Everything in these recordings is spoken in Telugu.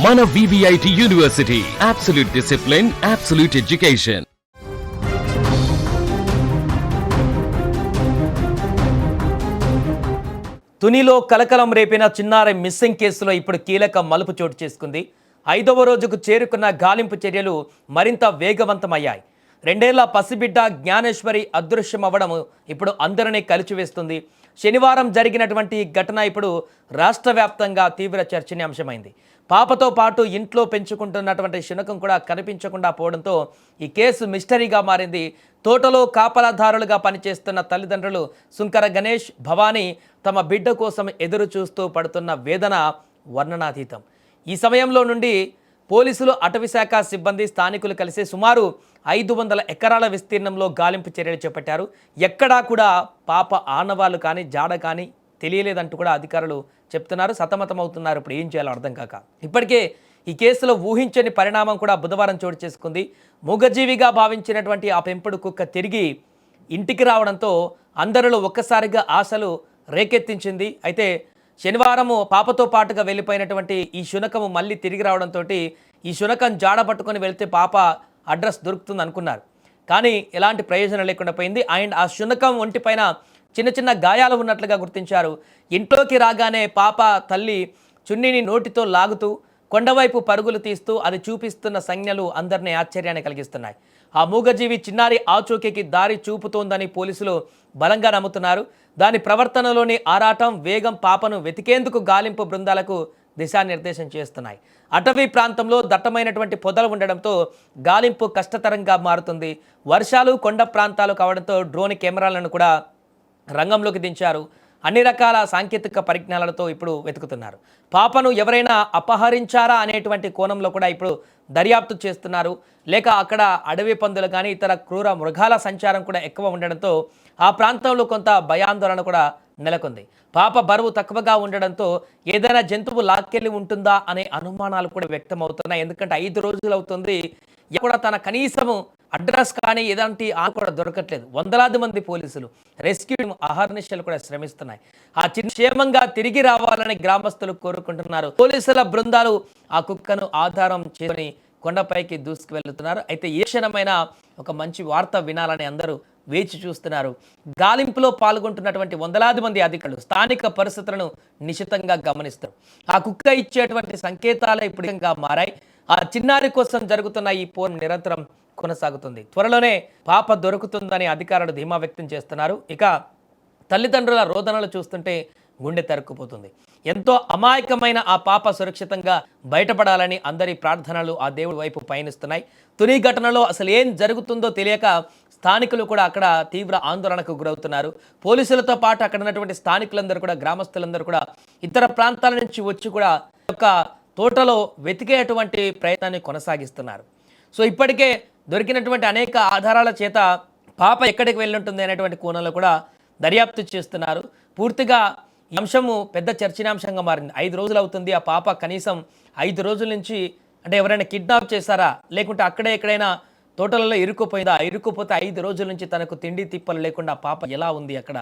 మన VVIT university, absolute discipline, absolute education. తునిలో కలకలం రేపిన చిన్నారి మిస్సింగ్ కేసులో ఇప్పుడు కీలక మలుపు చోటు చేసుకుంది. 5వ రోజుకు చేరుకున్న గాలింపు చర్యలు మరింత వేగవంతమయ్యాయి. 2 ఏళ్ల పసిబిడ్డ జ్ఞానేశ్వరి అదృశ్యం అవ్వడం ఇప్పుడు అందరినీ కలిచివేస్తుంది. శనివారం జరిగినటువంటి ఘటన ఇప్పుడు రాష్ట్ర వ్యాప్తంగా తీవ్ర చర్చనీయాంశమైంది. పాపతో పాటు ఇంట్లో పెంచుకుంటున్నటువంటి శునకం కూడా కనిపించకుండా పోవడంతో ఈ కేసు మిస్టరీగా మారింది. తోటలో కాపలాదారులుగా పనిచేస్తున్న తల్లిదండ్రులు సుంకర గణేష్, భవానీ తమ బిడ్డ కోసం ఎదురు చూస్తూ పడుతున్న వేదన వర్ణనాతీతం. ఈ సమయంలో నుండి పోలీసులు, అటవీశాఖ సిబ్బంది, స్థానికులు కలిసి సుమారు 500 ఎకరాల విస్తీర్ణంలో గాలింపు చర్యలు చేపట్టారు. ఎక్కడా కూడా పాప ఆనవాళ్ళు కానీ జాడ కానీ తెలియలేదంటూ కూడా అధికారులు చెప్తున్నారు. సతమతమవుతున్నారు ఇప్పుడు ఏం చేయాలో అర్థం కాక. ఇప్పటికే ఈ కేసులో ఊహించని పరిణామం కూడా బుధవారం చోటు చేసుకుంది. మూగజీవిగా భావించినటువంటి ఆ పెంపుడు కుక్క తిరిగి ఇంటికి రావడంతో అందరిలో ఒక్కసారిగా ఆశలు రేకెత్తించింది. అయితే శనివారము పాపతో పాటుగా వెళ్ళిపోయినటువంటి ఈ శునకము మళ్ళీ తిరిగి రావడంతో ఈ శునకం జాడ పట్టుకొని వెళ్తే పాప అడ్రస్ దొరుకుతుంది అనుకున్నారు. కానీ ఎలాంటి ప్రయోజనం లేకుండా పోయింది. అండ్ ఆ శునకం ఒంటిపైన చిన్న చిన్న గాయాలు ఉన్నట్లుగా గుర్తించారు. ఇంట్లోకి రాగానే పాప తల్లి చున్నీని నోటితో లాగుతూ కొండవైపు పరుగులు తీస్తూ అది చూపిస్తున్న సంజ్ఞలు అందరినీ ఆశ్చర్యాన్ని కలిగిస్తున్నాయి. ఆ మూగజీవి చిన్నారి ఆచూకీకి దారి చూపుతోందని పోలీసులు బలంగా నమ్ముతున్నారు. దాని ప్రవర్తనలోని ఆరాటం, వేగం పాపను వెతికేందుకు గాలింపు బృందాలకు దిశానిర్దేశం చేస్తున్నాయి. అటవీ ప్రాంతంలో దట్టమైనటువంటి పొదలు ఉండడంతో గాలింపు కష్టతరంగా మారుతుంది. వర్షాలు, కొండ ప్రాంతాలు కావడంతో డ్రోన్ కెమెరాలను కూడా రంగంలోకి దించారు. అన్ని రకాల సాంకేతిక పరిజ్ఞానాలతో ఇప్పుడు వెతుకుతున్నారు. పాపను ఎవరైనా అపహరించారా అనేటువంటి కోణంలో కూడా ఇప్పుడు దర్యాప్తు చేస్తున్నారు. లేక అక్కడ అడవి పందులు కానీ ఇతర క్రూర మృగాల సంచారం కూడా ఎక్కువ ఉండడంతో ఆ ప్రాంతంలో కొంత భయాందోళన కూడా నెలకొంది. పాప బరువు తక్కువగా ఉండడంతో ఏదైనా జంతువు లాక్కెళ్ళి ఉంటుందా అనే అనుమానాలు కూడా వ్యక్తమవుతున్నాయి. ఎందుకంటే 5 రోజులు అవుతుంది, కూడా తన కనీసము అడ్రస్ కానీ ఎలాంటి కూడా దొరకట్లేదు. వందలాది మంది పోలీసులు, రెస్క్యూ అహర్నిశలు కూడా శ్రమిస్తున్నాయి. ఆ క్షేమంగా తిరిగి రావాలని గ్రామస్తులు కోరుకుంటున్నారు. పోలీసుల బృందాలు ఆ కుక్కను ఆధారం చేసుకొని కొండపైకి దూసుకు వెళ్తున్నారు. అయితే ఏ క్షణమైనా ఒక మంచి వార్త వినాలని అందరూ వేచి చూస్తున్నారు. గాలింపులో పాల్గొంటున్నటువంటి వందలాది మంది అధికారులు స్థానిక పరిస్థితులను నిశితంగా గమనిస్తారు. ఆ కుక్క ఇచ్చేటువంటి సంకేతాలే ఇప్పుడు మారాయి. ఆ చిన్నారి కోసం జరుగుతున్న ఈ పోరు నిరంతరం కొనసాగుతుంది. త్వరలోనే పాప దొరుకుతుందని అధికారులు ధీమా వ్యక్తం చేస్తున్నారు. ఇక తల్లిదండ్రుల రోదనలు చూస్తుంటే గుండె తరుక్కుపోతుంది. ఎంతో అమాయకమైన ఆ పాప సురక్షితంగా బయటపడాలని అందరి ప్రార్థనలు ఆ దేవుడి వైపు పయనిస్తున్నాయి. తుని ఘటనలో అసలు ఏం జరుగుతుందో తెలియక స్థానికులు కూడా అక్కడ తీవ్ర ఆందోళనకు గురవుతున్నారు. పోలీసులతో పాటు అక్కడ ఉన్నటువంటి స్థానికులందరూ కూడా, గ్రామస్తులందరూ కూడా ఇతర ప్రాంతాల నుంచి వచ్చి కూడా ఒక తోటలో వెతికేటువంటి ప్రయత్నాన్ని కొనసాగిస్తున్నారు. సో ఇప్పటికే దొరికినటువంటి అనేక ఆధారాల చేత పాప ఎక్కడికి వెళ్ళుంటుంది అనేటువంటి కోణంలో కూడా దర్యాప్తు చేస్తున్నారు. పూర్తిగా ఈ అంశము పెద్ద చర్చనీయాంశంగా మారింది. 5 రోజులు అవుతుంది. ఆ పాప కనీసం 5 రోజుల నుంచి అంటే ఎవరైనా కిడ్నాప్ చేశారా, లేకుంటే అక్కడే ఎక్కడైనా తోటలలో ఇరుక్కుపోయిందా, ఇరుక్కుపోతే 5 రోజుల నుంచి తనకు తిండి తిప్పలు లేకుండా పాప ఎలా ఉంది, అక్కడ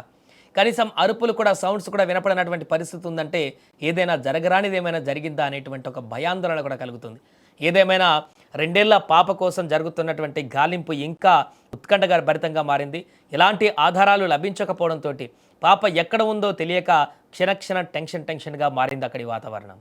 కనీసం అరుపులు కూడా, సౌండ్స్ కూడా వినపడినటువంటి పరిస్థితి ఉందంటే ఏదైనా జరగరానిది ఏమైనా జరిగిందా అనేటువంటి ఒక భయాందోళన కూడా కలుగుతుంది. ఏదేమైనా 2 ఏళ్ల పాప కోసం జరుగుతున్నటువంటి గాలింపు ఇంకా ఉత్కంఠగా భరితంగా మారింది. ఎలాంటి ఆధారాలు లభించకపోవడంతో పాప ఎక్కడ ఉందో తెలియక క్షణక్షణ టెన్షన్గా మారింది అక్కడి వాతావరణం.